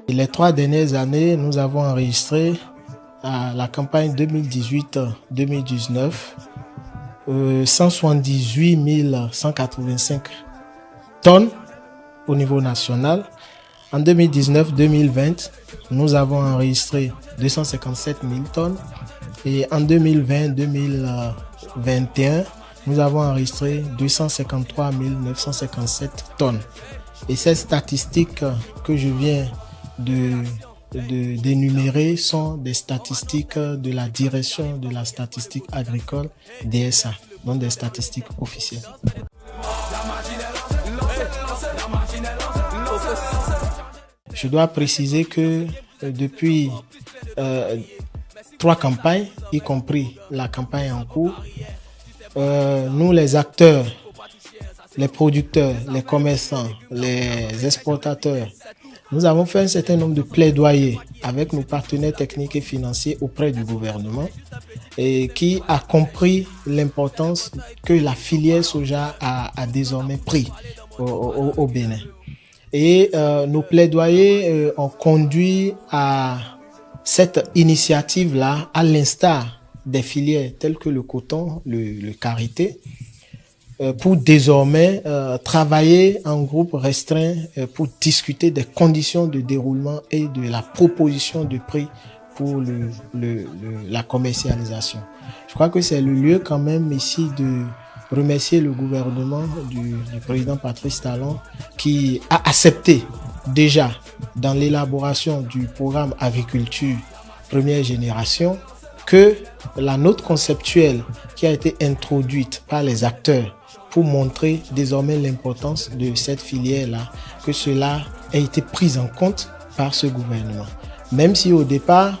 Et les 3 dernières années, nous avons enregistré à la campagne 2018-2019 178 185 tonnes au niveau national. En 2019-2020, nous avons enregistré 257 000 tonnes. Et en 2020-2021, nous avons enregistré 253 957 tonnes. Et ces statistiques que je viens d'énumérer sont des statistiques de la direction de la statistique agricole DSA, donc des statistiques officielles. Je dois préciser que depuis 3 campagnes, y compris la campagne en cours, nous les acteurs, les producteurs, les commerçants, les exportateurs, nous avons fait un certain nombre de plaidoyers avec nos partenaires techniques et financiers auprès du gouvernement et qui a compris l'importance que la filière soja a désormais pris au Bénin. Et nos plaidoyers ont conduit à cette initiative-là, à l'instar des filières telles que le coton, le karité, pour désormais travailler en groupe restreint pour discuter des conditions de déroulement et de la proposition de prix pour la commercialisation. Je crois que c'est le lieu quand même ici de remercier le gouvernement du président Patrice Talon qui a accepté déjà dans l'élaboration du programme agriculture première génération que la note conceptuelle qui a été introduite par les acteurs pour montrer désormais l'importance de cette filière-là, que cela a été pris en compte par ce gouvernement. Même si au départ,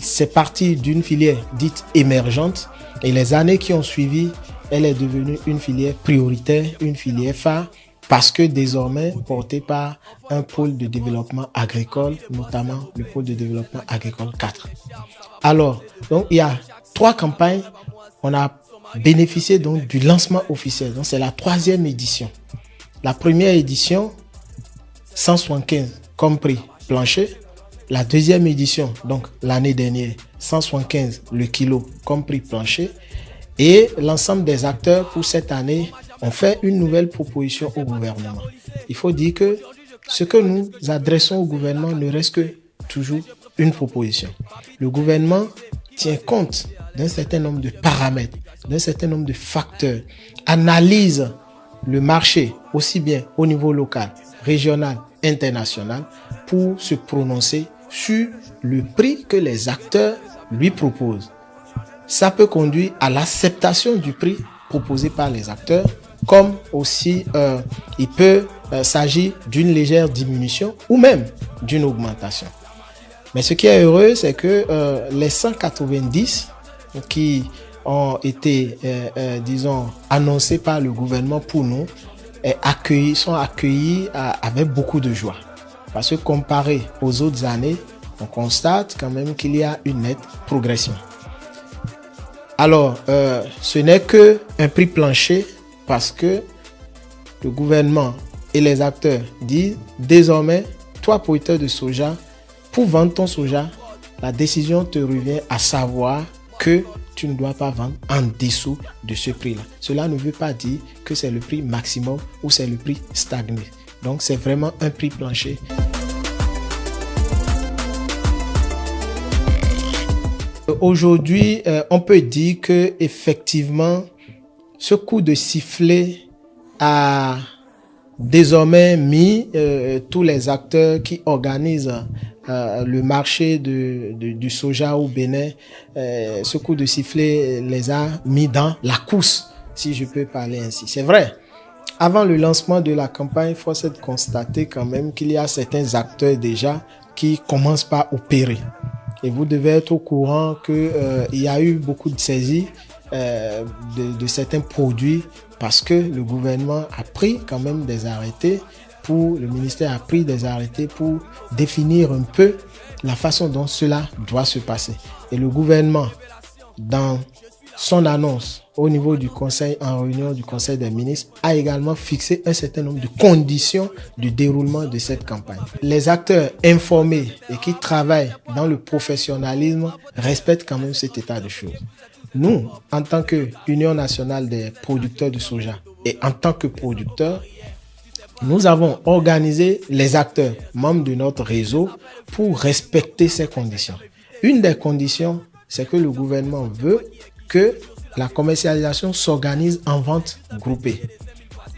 c'est parti d'une filière dite émergente et les années qui ont suivi, elle est devenue une filière prioritaire, une filière phare, parce que désormais portée par un pôle de développement agricole, notamment le pôle de développement agricole 4. Alors, donc il y a 3 campagnes, on a bénéficié donc du lancement officiel. Donc c'est la 3e édition. La première édition, 175 comme prix plancher. La 2e édition, donc l'année dernière, 175 le kilo comme prix plancher. Et l'ensemble des acteurs pour cette année ont fait une nouvelle proposition au gouvernement. Il faut dire que ce que nous adressons au gouvernement ne reste que toujours une proposition. Le gouvernement tient compte d'un certain nombre de paramètres, d'un certain nombre de facteurs, analyse le marché aussi bien au niveau local, régional, international pour se prononcer sur le prix que les acteurs lui proposent. Ça peut conduire à l'acceptation du prix proposé par les acteurs, comme aussi il peut s'agir d'une légère diminution ou même d'une augmentation. Mais ce qui est heureux, c'est que les 190 qui ont été, disons, annoncés par le gouvernement pour nous, sont accueillis avec beaucoup de joie. Parce que comparé aux autres années, on constate quand même qu'il y a une nette progression. Alors, ce n'est qu'un prix plancher parce que le gouvernement et les acteurs disent désormais, toi producteur de soja, pour vendre ton soja, la décision te revient à savoir que tu ne dois pas vendre en dessous de ce prix-là. Cela ne veut pas dire que c'est le prix maximum ou c'est le prix stagné. Donc, c'est vraiment un prix plancher. Aujourd'hui, on peut dire que effectivement, ce coup de sifflet a désormais mis tous les acteurs qui organisent le marché du soja au Bénin, ce coup de sifflet les a mis dans la course, si je peux parler ainsi. C'est vrai, avant le lancement de la campagne, il faut de constater quand même qu'il y a certains acteurs déjà qui commencent par opérer. Et vous devez être au courant qu'il y a eu beaucoup de saisies de certains produits parce que le gouvernement a pris quand même des arrêtés le ministère a pris des arrêtés pour définir un peu la façon dont cela doit se passer. Et le gouvernement, dans son annonce au niveau du conseil, en réunion du conseil des ministres, a également fixé un certain nombre de conditions du déroulement de cette campagne. Les acteurs informés et qui travaillent dans le professionnalisme respectent quand même cet état de choses. Nous, en tant qu'Union nationale des producteurs de soja et en tant que producteurs, nous avons organisé les acteurs membres de notre réseau pour respecter ces conditions. Une des conditions, c'est que le gouvernement veut que la commercialisation s'organise en vente groupée,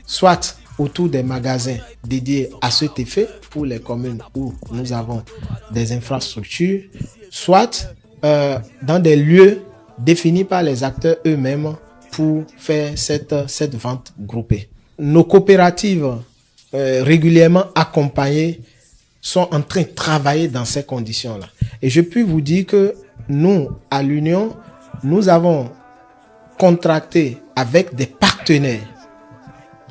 soit autour des magasins dédiés à cet effet pour les communes où nous avons des infrastructures, soit dans des lieux définis par les acteurs eux-mêmes pour faire cette vente groupée. Nos coopératives régulièrement accompagnées sont en train de travailler dans ces conditions-là. Et je puis vous dire que nous, à l'Union, nous avons contracté avec des partenaires.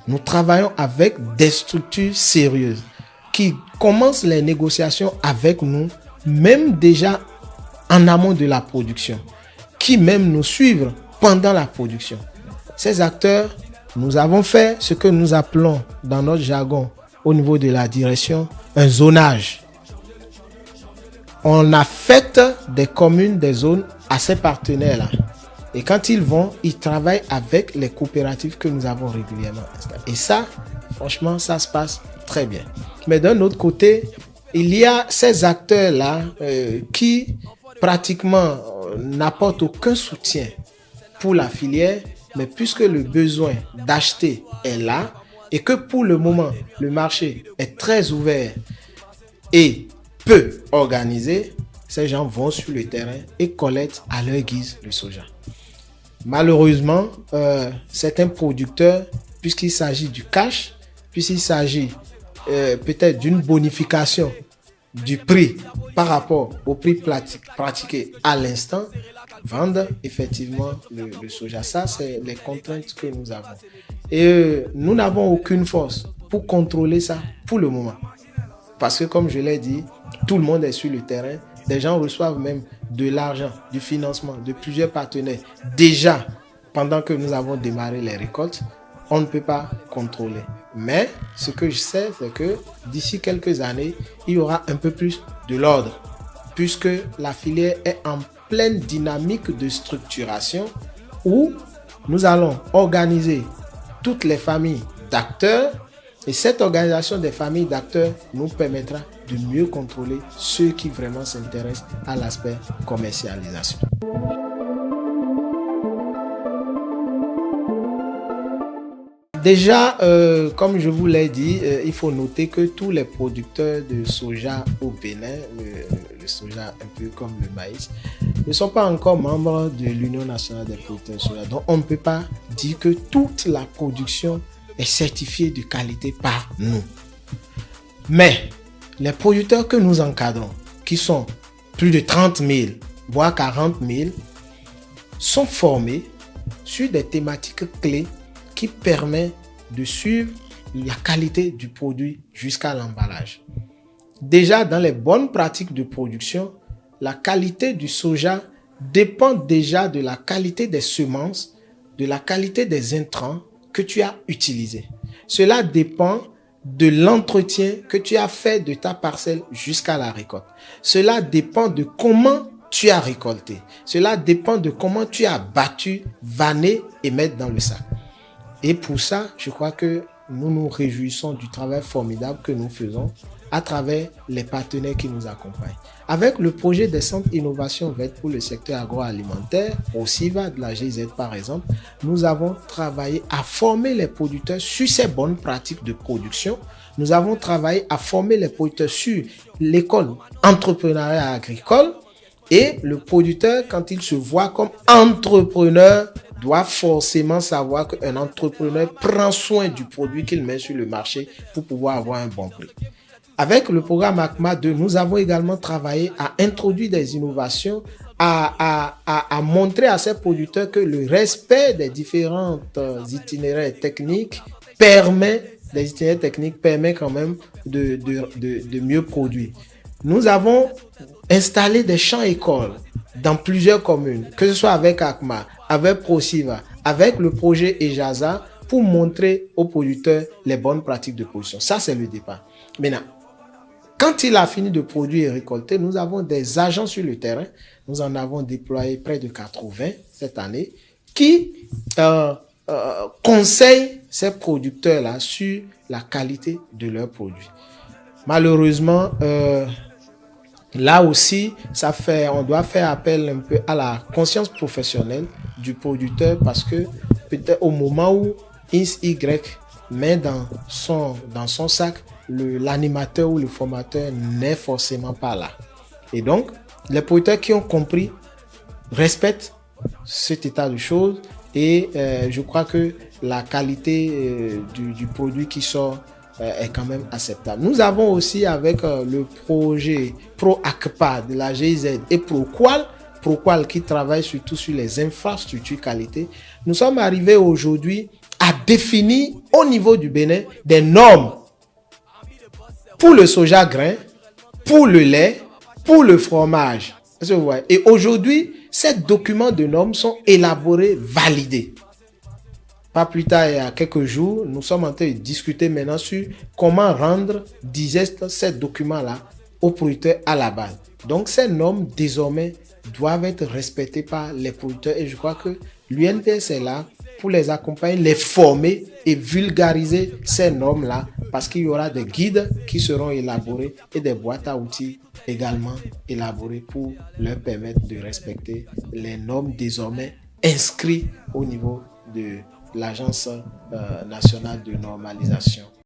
Nous travaillons avec des structures sérieuses qui commencent les négociations avec nous, même déjà en amont de la production, qui même nous suivent pendant la production. Ces acteurs, nous avons fait ce que nous appelons dans notre jargon au niveau de la direction un zonage. On a fait des communes, des zones à ces partenaires-là. Et quand ils vont, ils travaillent avec les coopératives que nous avons régulièrement installées. Et ça, franchement, ça se passe très bien. Mais d'un autre côté, il y a ces acteurs-là qui pratiquement n'apportent aucun soutien pour la filière, mais puisque le besoin d'acheter est là et que pour le moment, le marché est très ouvert et peu organisé, ces gens vont sur le terrain et collectent à leur guise le soja. Malheureusement, certains producteurs, puisqu'il s'agit du cash, puisqu'il s'agit peut-être d'une bonification du prix par rapport au prix pratiqué à l'instant, vendent effectivement le soja. Ça, c'est les contraintes que nous avons. Et nous n'avons aucune force pour contrôler ça pour le moment. Parce que comme je l'ai dit, tout le monde est sur le terrain. Des gens reçoivent même de l'argent, du financement de plusieurs partenaires. Déjà, pendant que nous avons démarré les récoltes, on ne peut pas contrôler. Mais ce que je sais, c'est que d'ici quelques années, il y aura un peu plus de l'ordre, puisque la filière est en pleine dynamique de structuration où nous allons organiser toutes les familles d'acteurs. Et cette organisation des familles d'acteurs nous permettra de mieux contrôler ceux qui vraiment s'intéressent à l'aspect commercialisation. Déjà, comme je vous l'ai dit, il faut noter que tous les producteurs de soja au Bénin, le soja un peu comme le maïs, ne sont pas encore membres de l'Union nationale des producteurs de soja. Donc, on ne peut pas dire que toute la production est certifiée de qualité par nous. Mais les producteurs que nous encadrons, qui sont plus de 30 000, voire 40 000, sont formés sur des thématiques clés qui permettent de suivre la qualité du produit jusqu'à l'emballage. Déjà, dans les bonnes pratiques de production, la qualité du soja dépend déjà de la qualité des semences, de la qualité des intrants que tu as utilisés. Cela dépend de l'entretien que tu as fait de ta parcelle jusqu'à la récolte. Cela dépend de comment tu as récolté. Cela dépend de comment tu as battu, vanné et mettre dans le sac. Et pour ça, je crois que nous nous réjouissons du travail formidable que nous faisons à travers les partenaires qui nous accompagnent. Avec le projet des centres innovation verte pour le secteur agroalimentaire, au CIVA de la GIZ par exemple, nous avons travaillé à former les producteurs sur ces bonnes pratiques de production. Nous avons travaillé à former les producteurs sur l'école entrepreneuriat agricole. Et le producteur, quand il se voit comme entrepreneur, doit forcément savoir qu'un entrepreneur prend soin du produit qu'il met sur le marché pour pouvoir avoir un bon prix. Avec le programme ACMA 2, nous avons également travaillé à introduire des innovations, à montrer à ces producteurs que le respect des différents itinéraires techniques permet quand même de mieux produire. Nous avons installé des champs-écoles dans plusieurs communes, que ce soit avec ACMA, avec ProSiva, avec le projet EJASA, pour montrer aux producteurs les bonnes pratiques de production. Ça, c'est le départ. Maintenant, quand il a fini de produire et récolter, nous avons des agents sur le terrain. Nous en avons déployé près de 80 cette année qui conseillent ces producteurs-là sur la qualité de leurs produits. Malheureusement, là aussi, on doit faire appel un peu à la conscience professionnelle du producteur parce que peut-être au moment où X, Y met dans son sac, l'animateur ou le formateur n'est forcément pas là. Et donc, les producteurs qui ont compris respectent cet état de choses et je crois que la qualité du produit qui sort est quand même acceptable. Nous avons aussi avec le projet Pro-ACPA de la GIZ et ProQual qui travaille surtout sur les infrastructures qualité, nous sommes arrivés aujourd'hui à définir au niveau du Bénin des normes pour le soja grain, pour le lait, pour le fromage. Et aujourd'hui, ces documents de normes sont élaborés, validés. Pas plus tard, il y a quelques jours, nous sommes en train de discuter maintenant sur comment rendre digeste ces documents-là aux producteurs à la base. Donc, ces normes, désormais, doivent être respectées par les producteurs et je crois que l'UNPS est là pour les accompagner, les former et vulgariser ces normes-là parce qu'il y aura des guides qui seront élaborés et des boîtes à outils également élaborées pour leur permettre de respecter les normes désormais inscrites au niveau de l'Agence nationale de normalisation.